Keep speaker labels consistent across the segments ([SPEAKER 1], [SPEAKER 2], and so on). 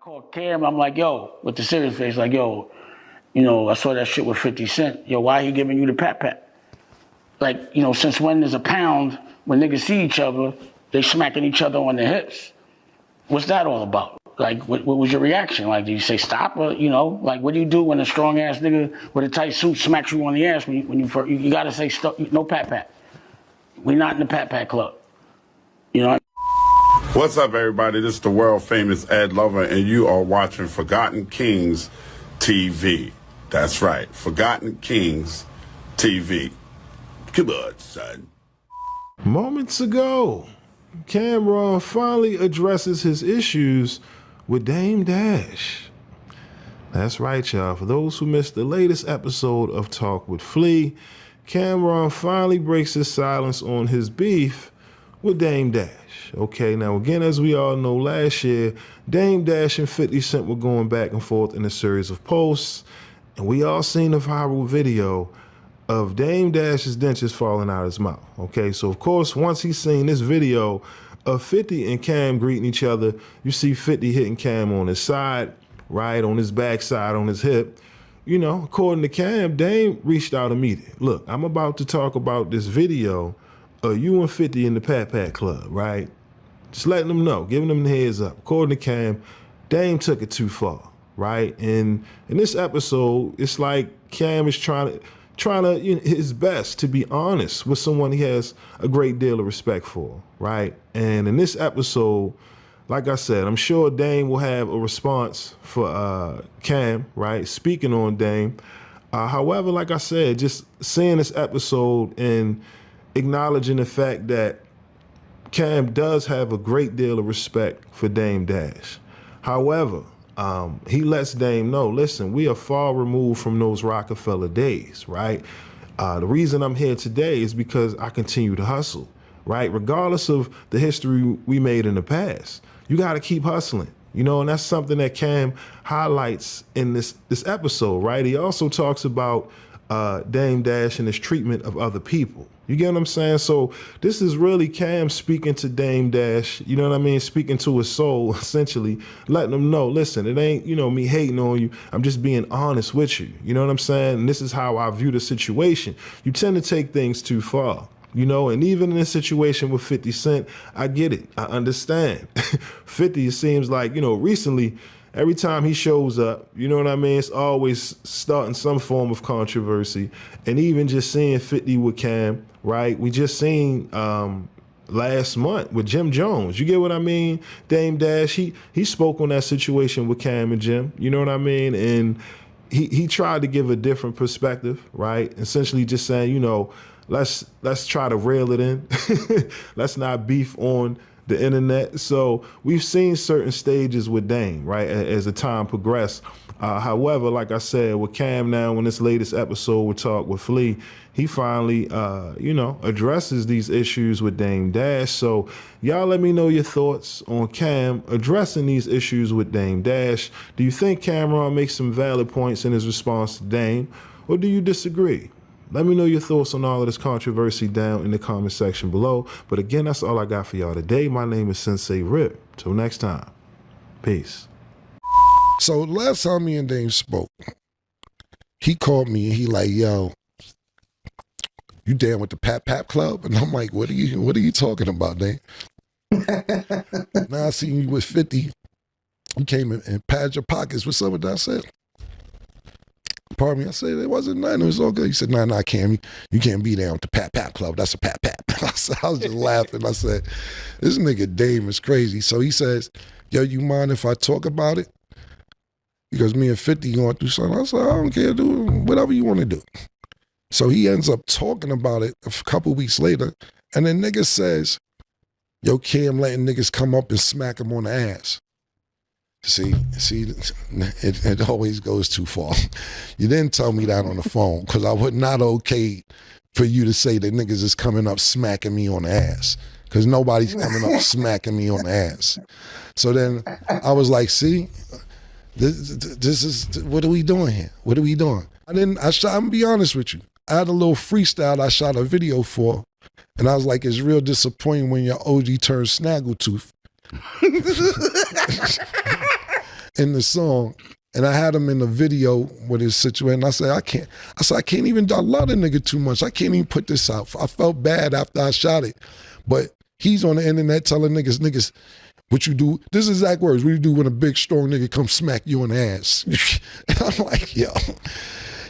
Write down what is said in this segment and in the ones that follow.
[SPEAKER 1] called Cam. I'm like, yo, with the serious face, like, yo, you know, I saw that shit with 50 Cent. Yo, why he giving you the pat? Like, you know, since when there's a pound, when niggas see each other, they smacking each other on the hips. What's that all about? Like, what was your reaction? Like, do you say stop or, you know, like, what do you do when a strong ass nigga with a tight suit smacks you on the ass you gotta say no pat? We not in the pat club. You know.
[SPEAKER 2] What's up, everybody? This is the world famous Ed Lover, and you are watching Forgotten Kings TV. That's right, Forgotten Kings TV. Come on, son.
[SPEAKER 3] Moments ago, Camron finally addresses his issues with Dame Dash. That's right, y'all. For those who missed the latest episode of Talk with Flea, Camron finally breaks his silence on his beef with Dame Dash. Okay, now again, as we all know, last year, Dame Dash and 50 Cent were going back and forth in a series of posts, and we all seen the viral video of Dame Dash's dentures falling out of his mouth. Okay, so of course, once he's seen this video of 50 and Cam greeting each other, you see 50 hitting Cam on his side, right, on his backside, on his hip. You know, according to Cam, Dame reached out immediately. Look, I'm about to talk about this video of you and 50 in the Pat Club, right? Just letting them know, giving them the heads up. According to Cam, Dame took it too far, right? And in this episode, it's like Cam is trying to you know, his best to be honest with someone he has a great deal of respect for, right? And in this episode, like I said, I'm sure Dame will have a response for Cam, right? Speaking on Dame. However, like I said, just seeing this episode and acknowledging the fact that Cam does have a great deal of respect for Dame Dash. However, he lets Dame know, listen, we are far removed from those Rockefeller days, right? The reason I'm here today is because I continue to hustle, right? Regardless of the history we made in the past, you got to keep hustling, you know, and that's something that Cam highlights in this episode, right? He also talks about Dame Dash and his treatment of other people. You get what I'm saying? So this is really Cam speaking to Dame Dash, you know what I mean? Speaking to his soul, essentially, letting him know, listen, it ain't, you know, me hating on you. I'm just being honest with you. You know what I'm saying? And this is how I view the situation. You tend to take things too far, you know, and even in this situation with 50 Cent, I get it. I understand. 50, it seems like, you know, recently, every time he shows up, you know what I mean? It's always starting some form of controversy. And even just seeing 50 with Cam, right? We just seen last month with Jim Jones. You get what I mean? Dame Dash, he spoke on that situation with Cam and Jim. You know what I mean? And he tried to give a different perspective, right? Essentially just saying, you know, let's try to reel it in. Let's not beef on the internet. So we've seen certain stages with Dame, right, as the time progressed. However, like I said, with Cam now, in this latest episode we Talk with Flea, he finally, you know, addresses these issues with Dame Dash. So y'all let me know your thoughts on Cam addressing these issues with Dame Dash. Do you think Camron makes some valid points in his response to Dame, or do you disagree? Let me know your thoughts on all of this controversy down in the comment section below. But again, that's all I got for y'all today. My name is Sensei Rip. Till next time. Peace.
[SPEAKER 4] So last time me and Dame spoke, he called me and he like, yo, you down with the Pat Club? And I'm like, what are you talking about, Dame? Now I seen you with 50. You came in and padded your pockets with some of that. I said, pardon me, I said, it wasn't nothing, it was all good. He said, nah, Cam, you can't be down with the Pat Club. That's a Pat. I was just laughing. I said, this nigga Dame is crazy. So he says, yo, you mind if I talk about it? Because me and 50 going through something. I said, I don't care, do whatever you want to do. So he ends up talking about it a couple weeks later, and then nigga says, yo, Cam letting niggas come up and smack him on the ass. See, it always goes too far. You didn't tell me that on the phone, because I would not okay for you to say that niggas is coming up smacking me on the ass, because nobody's coming up smacking me on the ass. So then I was like, see, this is, what are we doing here? What are we doing? I'm gonna be honest with you. I had a little freestyle I shot a video for, and I was like, it's real disappointing when your OG turns snaggletooth. in the song, and I had him in the video with his situation. I said, I can't even, I love the nigga too much. I can't even put this out. I felt bad after I shot it. But he's on the internet telling niggas, what you do, this is exact words, what you do when a big, strong nigga come smack you in the ass. And I'm like, yo,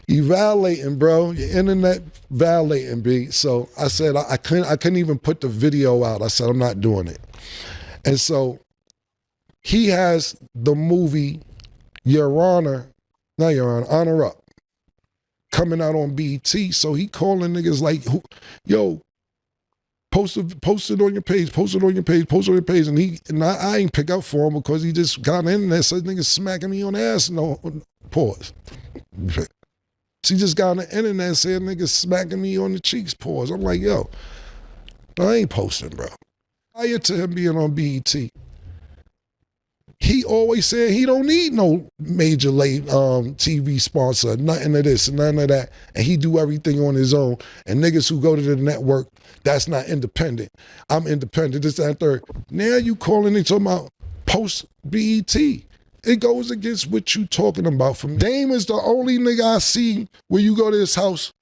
[SPEAKER 4] you violating, bro. Your internet violating, B. So I said, I couldn't even put the video out. I said, I'm not doing it. And so he has the movie Honor Up, coming out on BET. So he calling niggas like, yo, post it on your page, post it on your page. And I ain't pick up for him because he just got in there, said niggas smacking me on the ass. No, pause. She just got on the internet and said niggas smacking me on the cheeks, pause. I'm like, yo, I ain't posting, bro. Prior to him being on BET, he always said he don't need no major TV sponsor, nothing of this and none of that. And he do everything on his own. And niggas who go to the network, that's not independent. I'm independent, this, that, and third. Now you calling and talking about post BET. It goes against what you talking about. From Dame is the only nigga I see where you go to his house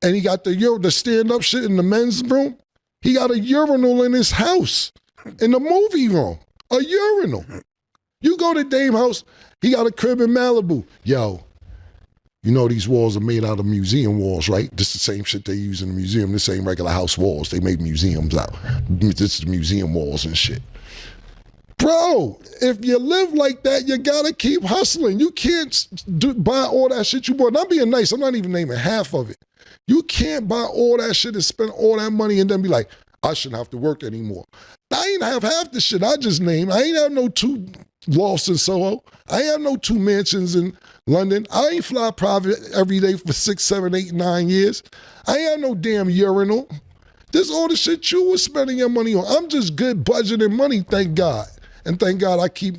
[SPEAKER 4] and he got the stand-up shit in the men's room. He got a urinal in his house, in the movie room, a urinal. You go to Dame's house, he got a crib in Malibu. Yo, you know these walls are made out of museum walls, right? This is the same shit they use in the museum. This ain't regular house walls. They make museums out. This is museum walls and shit. Bro, if you live like that, you gotta keep hustling. You can't buy all that shit you bought. And I'm being nice, I'm not even naming half of it. You can't buy all that shit and spend all that money and then be like, I shouldn't have to work anymore. I ain't have half the shit I just named. I ain't have no 2 lofts in Soho. I ain't have no 2 mansions in London. I ain't fly private every day for 6, 7, 8, 9 years. I ain't have no damn urinal. This all the shit you was spending your money on. I'm just good budgeting money, thank God. And thank God I keep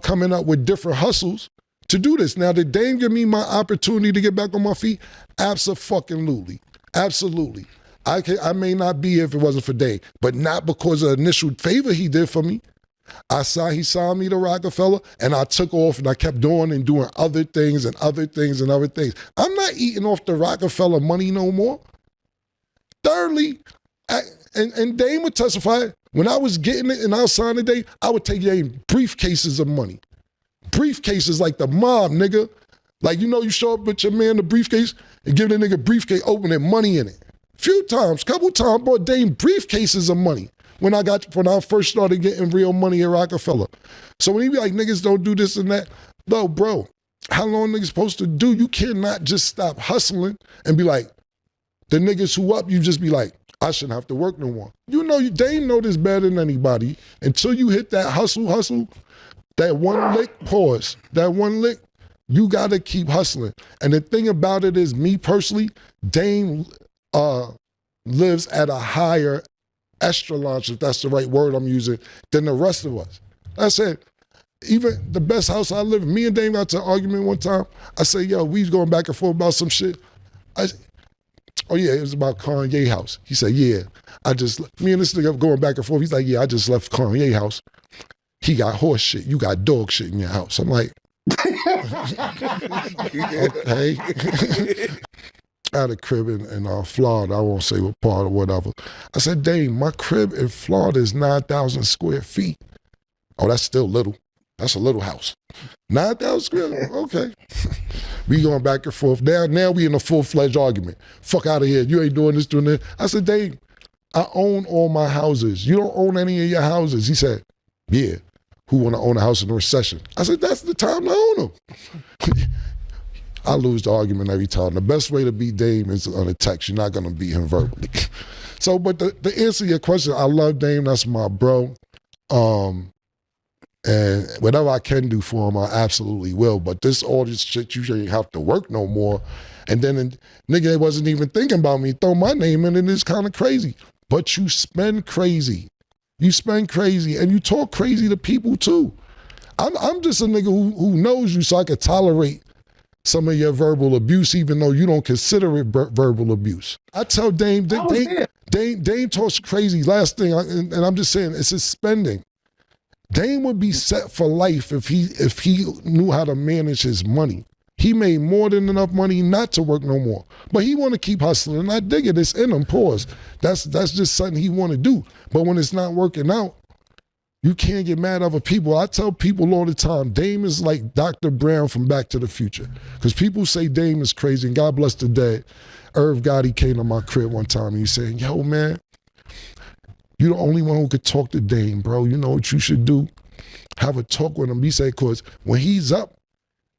[SPEAKER 4] coming up with different hustles to do this. Now, did Dame give me my opportunity to get back on my feet? Absolutely. Absolutely. I may not be if it wasn't for Dame, but not because of the initial favor he did for me. He signed me to Rockefeller, and I took off and I kept doing other things and other things and other things. I'm not eating off the Rockefeller money no more. Thirdly, and Dame would testify, when I was getting it and I was signing Dame, I would take briefcases of money. Briefcases like the mob, nigga. Like, you know, you show up with your man the briefcase and give the nigga briefcase, opening money in it. Couple times, bought Dame briefcases of money when I first started getting real money at Rockefeller. So when he be like, niggas don't do this and that, no, bro, how long niggas supposed to do? You cannot just stop hustling and be like, the niggas who up, you just be like, I shouldn't have to work no more. You know, Dame know this better than anybody. Until you hit that hustle, that one lick, pause, that one lick, you gotta keep hustling. And the thing about it is, me personally, Dame lives at a higher echelon, if that's the right word I'm using, than the rest of us. I said, even the best house I live in, me and Dame got to an argument one time. I said, yo, we was going back and forth about some shit. Oh yeah, it was about Kanye's house. He said, yeah, me and this nigga going back and forth. He's like, yeah, I just left Kanye's house. He got horse shit, you got dog shit in your house. I'm like, okay. I had a crib in Florida. I won't say what part or whatever. I said, Dame, my crib in Florida is 9,000 square feet. Oh, that's still little. That's a little house. 9,000 square, okay. We going back and forth. Now we in a full-fledged argument. Fuck out of here. You ain't doing this, doing that. I said, Dame, I own all my houses. You don't own any of your houses. He said, yeah. Who want to own a house in a recession? I said, that's the time to own them. I lose the argument every time. The best way to beat Dame is on a text. You're not going to beat him verbally. So, but to answer your question, I love Dame. That's my bro. And whatever I can do for him, I absolutely will. But all this shit, you shouldn't have to work no more. And then nigga wasn't even thinking about me. Throw my name in, and it's kind of crazy. But you spend crazy. You spend crazy, and you talk crazy to people too. I'm just a nigga who knows you, so I could tolerate some of your verbal abuse, even though you don't consider it verbal abuse. I tell Dame talks crazy. Last thing, and I'm just saying, it's his spending. Dame would be set for life if he knew how to manage his money. He made more than enough money not to work no more. But he want to keep hustling, and I dig it. It's in him, pause. That's just something he want to do. But when it's not working out, you can't get mad at other people. I tell people all the time, Dame is like Dr. Brown from Back to the Future. Because people say Dame is crazy, and God bless the dead. Irv Gotti came to my crib one time, and he said, yo, man, you the only one who could talk to Dame, bro. You know what you should do? Have a talk with him. He said, because when he's up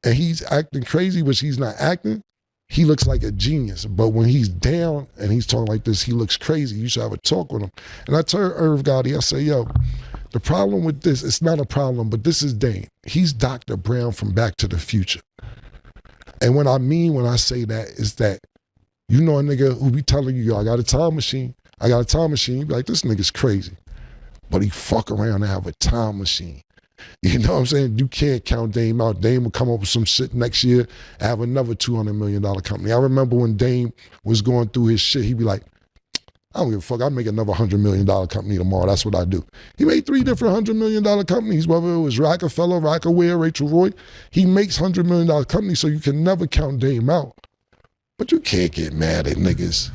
[SPEAKER 4] and he's acting crazy, which he's not acting, he looks like a genius. But when he's down and he's talking like this, he looks crazy. You should have a talk with him. And I told Irv Gotti, I say, yo, the problem with this, it's not a problem, but this is Dame. He's Dr. Brown from Back to the Future. And what I mean when I say that is that, you know, a nigga who be telling you, yo, I got a time machine. I got a time machine. You be like, this nigga's crazy. But he fuck around and have a time machine. You know what I'm saying? You can't count Dame out. Dame will come up with some shit next year and have another $200 million company. I remember when Dame was going through his shit, he'd be like, I don't give a fuck. I'll make another $100 million company tomorrow. That's what I do. He made 3 different $100 million companies, whether it was Rockefeller, Rockaware, Rachel Roy. He makes $100 million companies, so you can never count Dame out. But you can't get mad at niggas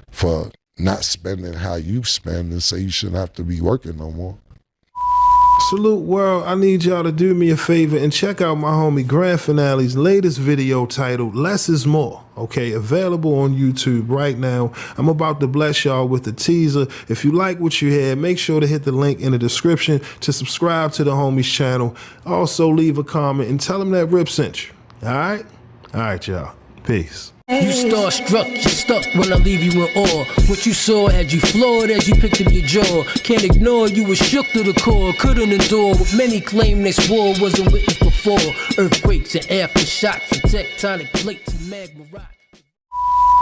[SPEAKER 4] for not spending how you spend and say you shouldn't have to be working no more.
[SPEAKER 3] Salute world, I need y'all to do me a favor and check out my homie Grand Finale's latest video titled Less is More, okay? Available on YouTube right now. I'm about to bless y'all with a teaser. If you like what you hear, make sure to hit the link in the description to subscribe to the homie's channel. Also leave a comment and tell him that Rip sent you, all right? All right, y'all. Peace.
[SPEAKER 5] You starstruck, you're stuck when I leave you in awe. What you saw had you floored as you picked up your jaw. Can't ignore, you were shook to the core. Couldn't endure what many claim this war wasn't witnessed before. Earthquakes and aftershocks and tectonic plates and magma rock.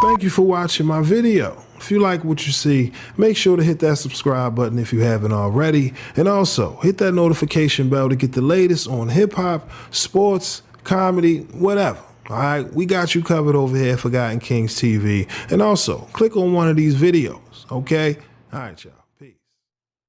[SPEAKER 3] Thank you for watching my video. If you like what you see, make sure to hit that subscribe button if you haven't already. And also, hit that notification bell to get the latest on hip-hop, sports, comedy, whatever. All right, we got you covered over here at Forgotten Kings TV. And also, click on one of these videos, okay? All right, y'all.